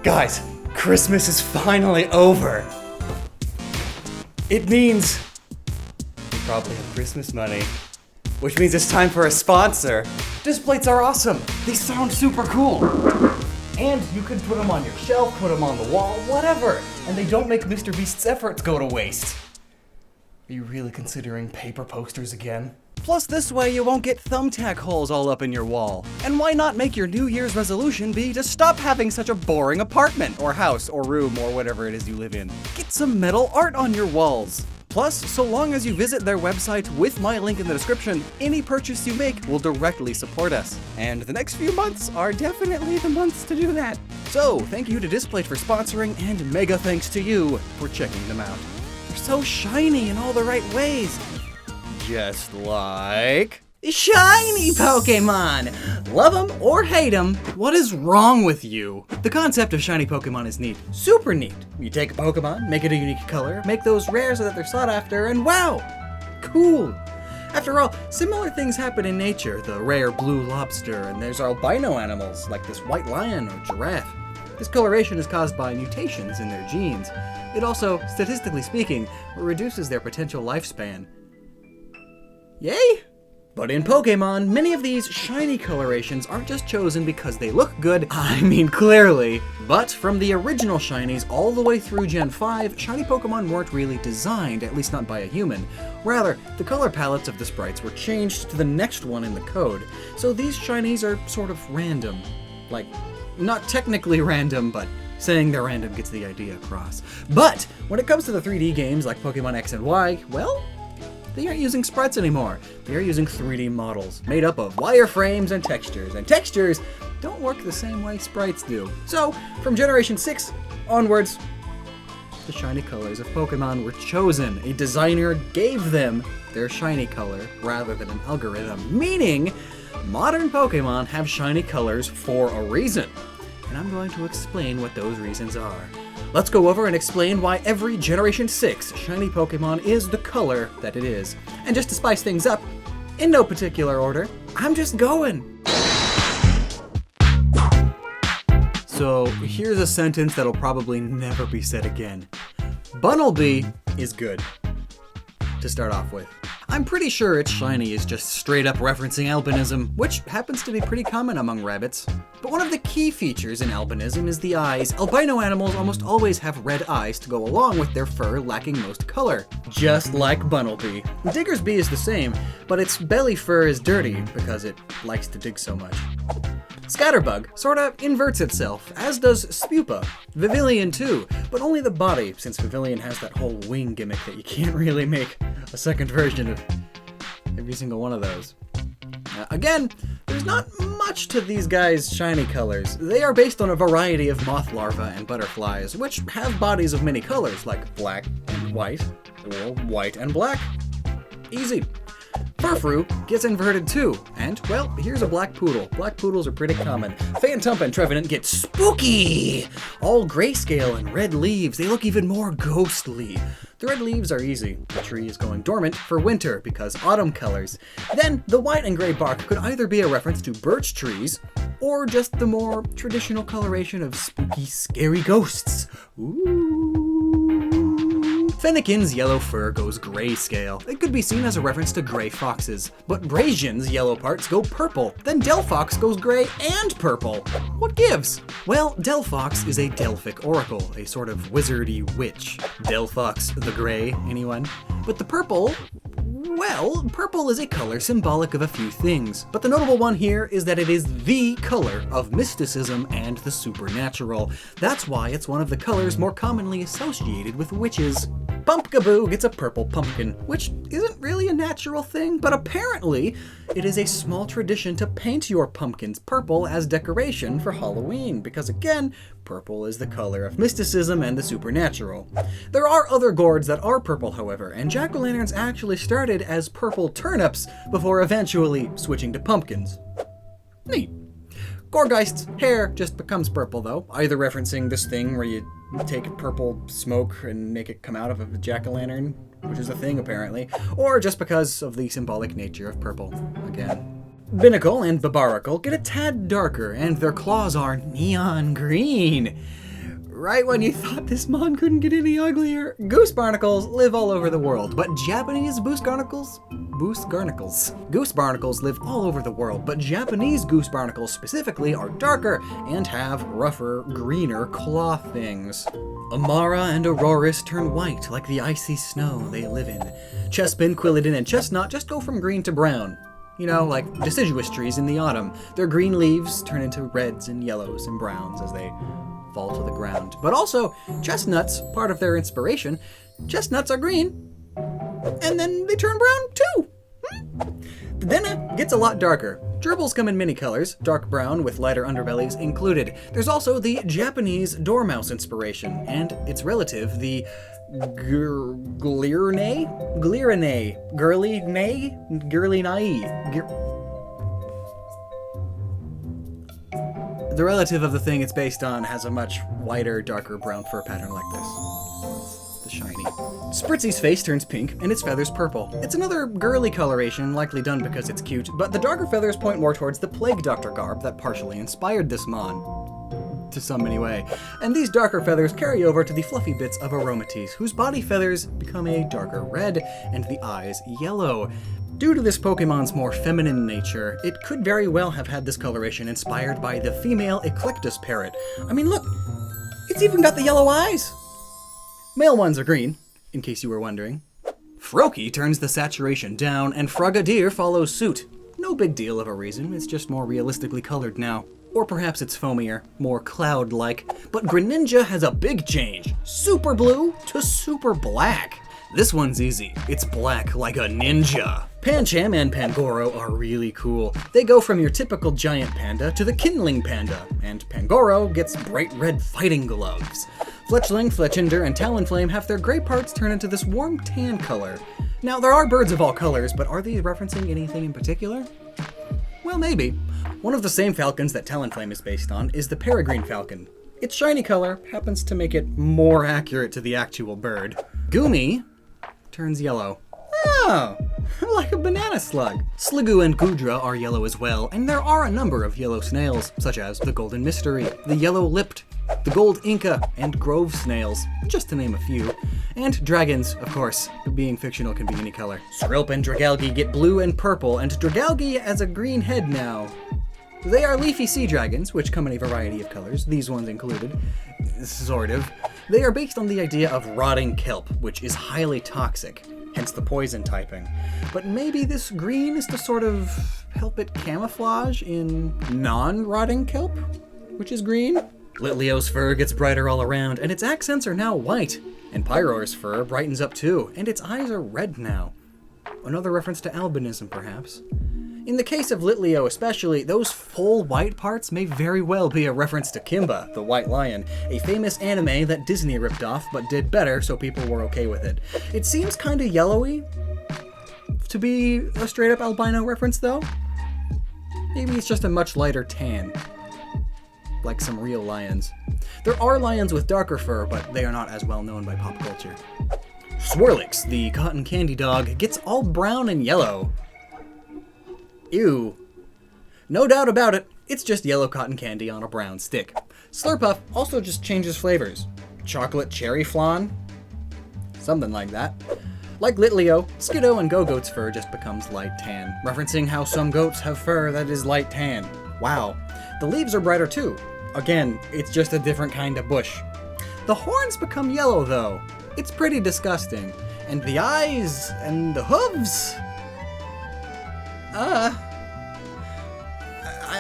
Guys, Christmas is finally over. It means we probably have Christmas money, which means it's time for a sponsor. Displays are awesome. They sound super cool. And you can put them on your shelf, put them on the wall, whatever. And they don't make Mr. Beast's efforts go to waste. Are you really considering paper posters again? Plus, this way you won't get thumbtack holes all up in your wall. And why not make your New Year's resolution be to stop having such a boring apartment, or house, or room, or whatever it is you live in? Get some metal art on your walls. Plus, so long as you visit their website with my link in the description, any purchase you make will directly support us. And the next few months are definitely the months to do that. So, thank you to Displate for sponsoring, and mega thanks to you for checking them out. They're so shiny in all the right ways. Just like shiny Pokemon! Love them or hate them, what is wrong with you? The concept of shiny Pokemon is neat. Super neat. You take a Pokemon, make it a unique color, make those rare so that they're sought after, and wow! Cool! After all, similar things happen in nature. The rare blue lobster, and there's albino animals like this white lion or giraffe. This coloration is caused by mutations in their genes. It also, statistically speaking, reduces their potential lifespan. Yay? But in Pokemon, many of these shiny colorations aren't just chosen because they look good, I mean clearly, but from the original shinies all the way through Gen 5, shiny Pokemon weren't really designed, at least not by a human. Rather, the color palettes of the sprites were changed to the next one in the code, so these shinies are sort of random. Like, not technically random, but saying they're random gets the idea across. But when it comes to the 3D games like Pokemon X and Y, well, they aren't using sprites anymore. They are using 3D models made up of wireframes and textures don't work the same way sprites do. So, from Generation 6 onwards, the shiny colors of Pokemon were chosen. A designer gave them their shiny color rather than an algorithm, meaning modern Pokemon have shiny colors for a reason. And I'm going to explain what those reasons are. Let's go over and explain why every Generation 6 shiny Pokemon is the color that it is. And just to spice things up, in no particular order, I'm just going. So here's a sentence that'll probably never be said again. Bunnelby is good, to start off with. I'm pretty sure its shiny is just straight up referencing albinism, which happens to be pretty common among rabbits. But one of the key features in albinism is the eyes. Albino animals almost always have red eyes to go along with their fur lacking most color, just like Bunnelby. Diggersby is the same, but its belly fur is dirty because it likes to dig so much. Scatterbug sorta inverts itself, as does Spupa. Vivillon too, but only the body, since Vivillon has that whole wing gimmick that you can't really make a second version of every single one of those. Again, there's not much to these guys' shiny colors. They are based on a variety of moth larvae and butterflies, which have bodies of many colors, like black and white, or white and black. Easy. Furfrou gets inverted too, and, well, here's a black poodle. Black poodles are pretty common. Phantump and Trevenant get spooky! All grayscale and red leaves, they look even more ghostly. The red leaves are easy. The tree is going dormant for winter because autumn colors. Then, the white and gray bark could either be a reference to birch trees, or just the more traditional coloration of spooky, scary ghosts. Ooh. Fennekin's yellow fur goes grayscale. It could be seen as a reference to gray foxes. But Brazian's yellow parts go purple. Then Delphox goes gray and purple. What gives? Well, Delphox is a Delphic oracle, a sort of wizardy witch. Delphox the Gray, anyone? But the purple, well, purple is a color symbolic of a few things, but the notable one here is that it is the color of mysticism and the supernatural. That's why it's one of the colors more commonly associated with witches. Pumpkaboo gets a purple pumpkin, which isn't really a natural thing, but apparently it is a small tradition to paint your pumpkins purple as decoration for Halloween, because again, purple is the color of mysticism and the supernatural. There are other gourds that are purple, however, and jack-o'-lanterns actually started as purple turnips before eventually switching to pumpkins. Neat. Gorgeist's hair just becomes purple, though, either referencing this thing where you take purple smoke and make it come out of a jack-o'-lantern, which is a thing apparently, or just because of the symbolic nature of purple, again. Binacle and Babaracle get a tad darker, and their claws are neon green. Right when you thought this mon couldn't get any uglier, goose barnacles live all over the world, but Japanese goose barnacles live all over the world, but Japanese goose barnacles specifically are darker and have rougher, greener claw things. Amara and Auroris turn white like the icy snow they live in. Chespin, Quilladin, and Chestnut just go from green to brown. You know, like deciduous trees in the autumn. Their green leaves turn into reds and yellows and browns as they fall to the ground. But also, chestnuts, part of their inspiration, chestnuts are green, and then they turn brown too. Then it gets a lot darker. Gerbils come in many colors, dark brown with lighter underbellies included. There's also the Japanese dormouse inspiration, and its relative, the Glirinae? The relative of the thing it's based on has a much whiter, darker brown fur pattern like this. The shiny. Spritzy's face turns pink, and its feathers purple. It's another girly coloration, likely done because it's cute, but the darker feathers point more towards the Plague Doctor garb that partially inspired this mon. To some anyway. And these darker feathers carry over to the fluffy bits of Aromates, whose body feathers become a darker red, and the eyes yellow. Due to this Pokemon's more feminine nature, it could very well have had this coloration inspired by the female Eclectus parrot. I mean, look, it's even got the yellow eyes! Male ones are green, in case you were wondering. Froakie turns the saturation down, and Frogadier follows suit. No big deal of a reason, it's just more realistically colored now. Or perhaps it's foamier, more cloud-like. But Greninja has a big change. Super blue to super black. This one's easy. It's black like a ninja. Pancham and Pangoro are really cool. They go from your typical giant panda to the kindling panda, and Pangoro gets bright red fighting gloves. Fletchling, Fletchinder, and Talonflame have their gray parts turn into this warm tan color. Now, there are birds of all colors, but are these referencing anything in particular? Well, maybe. One of the same falcons that Talonflame is based on is the peregrine falcon. Its shiny color happens to make it more accurate to the actual bird. Goomy turns yellow. Oh, like a banana slug. Sliggoo and Goodra are yellow as well, and there are a number of yellow snails, such as the golden mystery, the yellow-lipped, the gold inca, and grove snails, just to name a few. And dragons, of course. Being fictional can be any color. Shrilp and Dragalge get blue and purple, and Dragalge has a green head now. They are leafy sea dragons, which come in a variety of colors, these ones included. Sort of. They are based on the idea of rotting kelp, which is highly toxic, hence the poison typing. But maybe this green is to sort of help it camouflage in non-rotting kelp, which is green. Litleo's fur gets brighter all around, and its accents are now white. And Pyroar's fur brightens up too, and its eyes are red now. Another reference to albinism, perhaps. In the case of Litleo especially, those full white parts may very well be a reference to Kimba, the White Lion, a famous anime that Disney ripped off but did better so people were okay with it. It seems kinda yellowy to be a straight up albino reference though. Maybe it's just a much lighter tan, like some real lions. There are lions with darker fur, but they are not as well known by pop culture. Swirlix, the cotton candy dog, gets all brown and yellow. Ew. No doubt about it, it's just yellow cotton candy on a brown stick. Slurpuff also just changes flavors. Chocolate cherry flan? Something like that. Like Litleo, Skiddo and Go-Goat's fur just becomes light tan, referencing how some goats have fur that is light tan. Wow. The leaves are brighter too. Again, it's just a different kind of bush. The horns become yellow though. It's pretty disgusting. And the eyes and the hooves?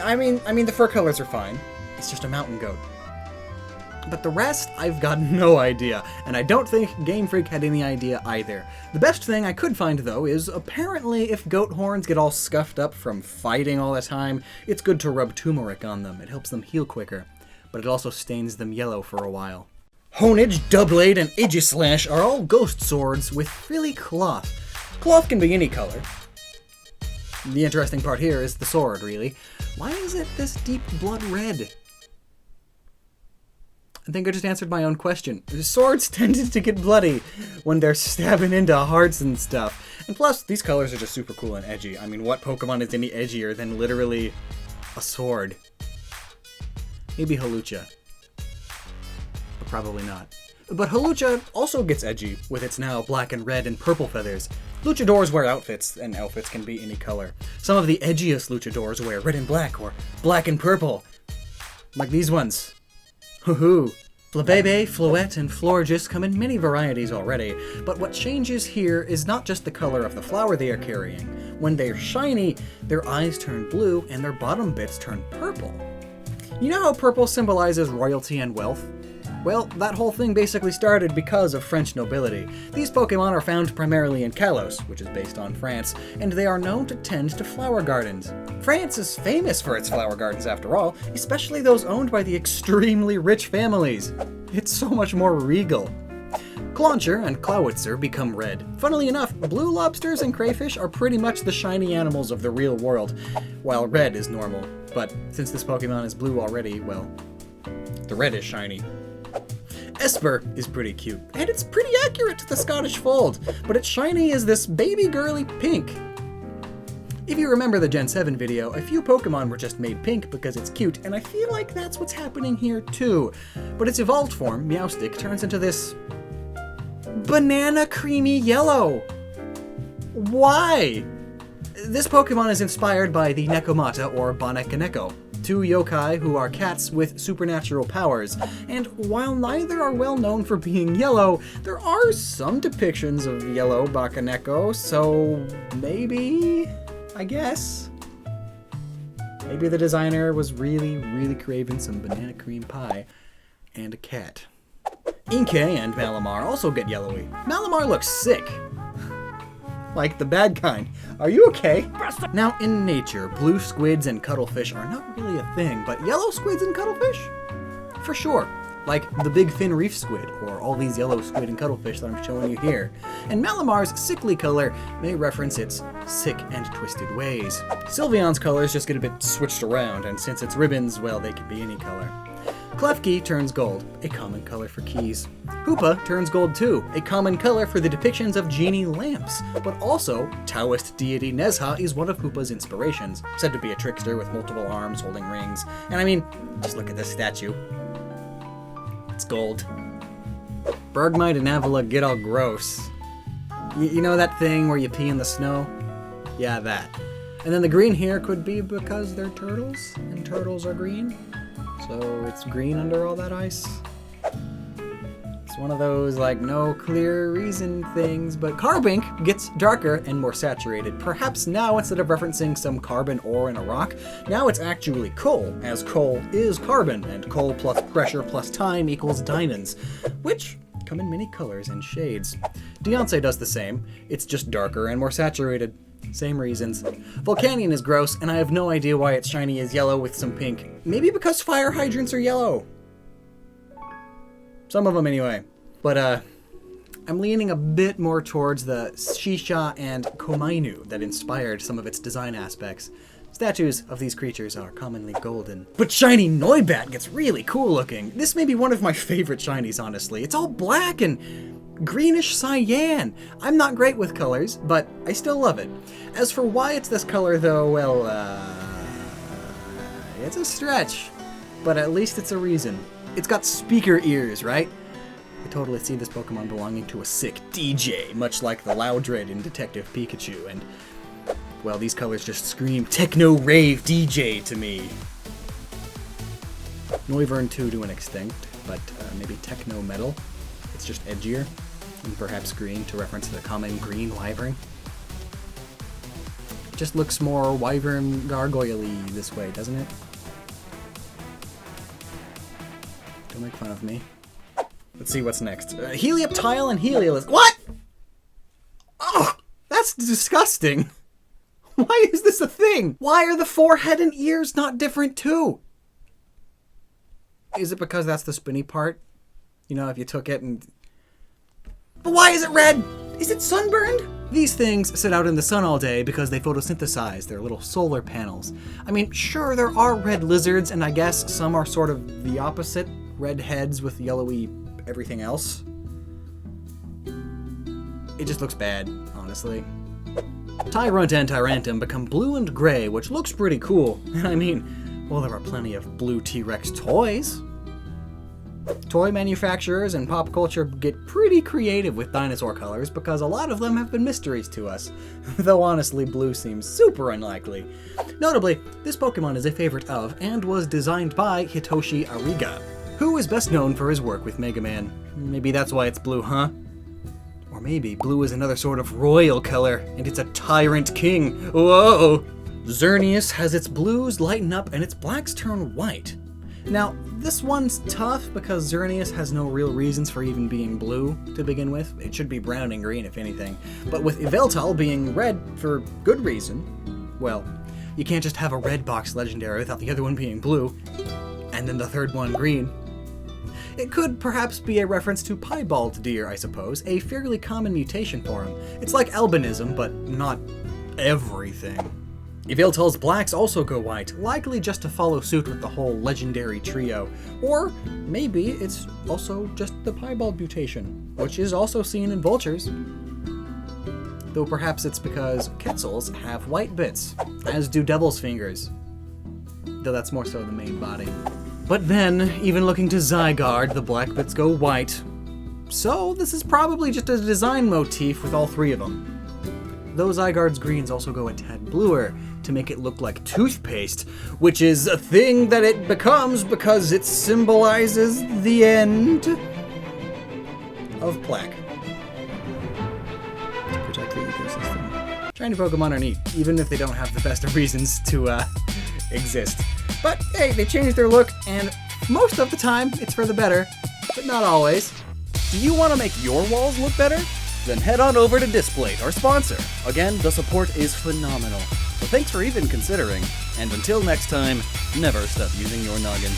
I mean the fur colors are fine. It's just a mountain goat. But the rest, I've got no idea, and I don't think Game Freak had any idea either. The best thing I could find, though, is apparently if goat horns get all scuffed up from fighting all the time, it's good to rub turmeric on them. It helps them heal quicker, but it also stains them yellow for a while. Honage, Doublade, and Aegislash are all ghost swords with frilly cloth. Cloth can be any color. The interesting part here is the sword, really. Why is it this deep blood red? I think I just answered my own question. Swords tended to get bloody when they're stabbing into hearts and stuff. And plus, these colors are just super cool and edgy. I mean, what Pokemon is any edgier than literally a sword? Maybe Hawlucha. probably not. But Hawlucha also gets edgy with its now black and red and purple feathers. Luchadors wear outfits, and outfits can be any color. Some of the edgiest luchadors wear red and black, or black and purple. Like these ones. Hoo-hoo. Flabebe, Floette, and Florges come in many varieties already, but what changes here is not just the color of the flower they are carrying. When they're shiny, their eyes turn blue and their bottom bits turn purple. You know how purple symbolizes royalty and wealth? Well, that whole thing basically started because of French nobility. These Pokemon are found primarily in Kalos, which is based on France, and they are known to tend to flower gardens. France is famous for its flower gardens after all, especially those owned by the extremely rich families. It's so much more regal. Clauncher and Clawitzer become red. Funnily enough, blue lobsters and crayfish are pretty much the shiny animals of the real world, while red is normal. But since this Pokemon is blue already, well, the red is shiny. Esper is pretty cute, and it's pretty accurate to the Scottish Fold, but its shiny is this baby girly pink. If you remember the Gen 7 video, a few Pokemon were just made pink because it's cute, and I feel like that's what's happening here too. But its evolved form, Meowstic, turns into this banana creamy yellow. Why? This Pokemon is inspired by the Nekomata or Banekoneko, two yokai who are cats with supernatural powers, and while neither are well known for being yellow, there are some depictions of yellow Bakoneko, so maybe, I guess, maybe the designer was really craving some banana cream pie and a cat. Inkay and Malamar also get yellowy. Malamar looks sick. Like the bad kind. Are you okay? Now, in nature, blue squids and cuttlefish are not really a thing, but yellow squids and cuttlefish? For sure. Like the big fin reef squid, or all these yellow squid and cuttlefish that I'm showing you here. And Malamar's sickly color may reference its sick and twisted ways. Sylveon's colors just get a bit switched around, and since it's ribbons, well, they can be any color. Klefki turns gold, a common color for keys. Hoopa turns gold too, a common color for the depictions of genie lamps. But also, Taoist deity Nezha is one of Hoopa's inspirations, said to be a trickster with multiple arms holding rings. And I mean, just look at this statue. It's gold. Bergmite and Avila get all gross. You know that thing where you pee in the snow? Yeah, that. And then the green here could be because they're turtles, and turtles are green. So it's green under all that ice. It's one of those, like, no clear reason things, but Carbink gets darker and more saturated. Perhaps now, instead of referencing some carbon ore in a rock, now it's actually coal, as coal is carbon, and coal plus pressure plus time equals diamonds, which come in many colors and shades. Deontay does the same. It's just darker and more saturated. Same reasons. Volcanion is gross, and I have no idea why its shiny is yellow with some pink. Maybe because fire hydrants are yellow. Some of them anyway. But, I'm leaning a bit more towards the Shisha and Komainu that inspired some of its design aspects. Statues of these creatures are commonly golden. But shiny Noibat gets really cool looking. This may be one of my favorite shinies, honestly. It's all black and greenish cyan. I'm not great with colors, but I still love it. As for why it's this color though, well, it's a stretch, but at least it's a reason. It's got speaker ears, right? I totally see this Pokemon belonging to a sick DJ, much like the Loudred in Detective Pikachu, and, well, these colors just scream techno rave DJ to me. Noivern too to an extent, but maybe techno metal. It's just edgier. And perhaps green to reference the common green wyvern. It just looks more wyvern gargoyle-y this way, doesn't it? Don't make fun of me. Let's see what's next. Helioptile and Heliolisk. What? Oh, that's disgusting. Why is this a thing? Why are the forehead and ears not different too? Is it because that's the spinny part? You know, if you took it and... But why is it red? Is it sunburned? These things sit out in the sun all day because they photosynthesize their little solar panels. I mean, sure, there are red lizards, and I guess some are sort of the opposite. Red heads with yellowy everything else. It just looks bad, honestly. Tyrunt and Tyrantum become blue and gray, which looks pretty cool. And I mean, well, there are plenty of blue T-Rex toys. Toy manufacturers and pop culture get pretty creative with dinosaur colors because a lot of them have been mysteries to us, though honestly blue seems super unlikely. Notably, this Pokemon is a favorite of and was designed by Hitoshi Ariga, who is best known for his work with Mega Man. Maybe that's why it's blue, huh? Or maybe blue is another sort of royal color, and it's a tyrant king. Whoa! Xerneas has its blues lighten up and its blacks turn white. Now, this one's tough because Xerneas has no real reasons for even being blue to begin with. It should be brown and green if anything. But with Yveltal being red for good reason, well, you can't just have a red box legendary without the other one being blue, and then the third one green. It could perhaps be a reference to piebald deer, I suppose, a fairly common mutation for him. It's like albinism, but not everything. Yveltal's blacks also go white, likely just to follow suit with the whole legendary trio. Or maybe it's also just the piebald mutation, which is also seen in vultures. Though perhaps it's because Quetzals have white bits, as do devil's fingers. Though that's more so the main body. But then, even looking to Zygarde, the black bits go white. So this is probably just a design motif with all three of them. Though Zygarde's greens also go a tad bluer to make it look like toothpaste, which is a thing that it becomes because it symbolizes the end of plaque. To protect the ecosystem. Shiny Pokemon are neat, even if they don't have the best of reasons to exist. But hey, they change their look, and most of the time it's for the better, but not always. Do you want to make your walls look better? Then head on over to Displate, our sponsor. Again, the support is phenomenal. So thanks for even considering, and until next time, never stop using your noggin.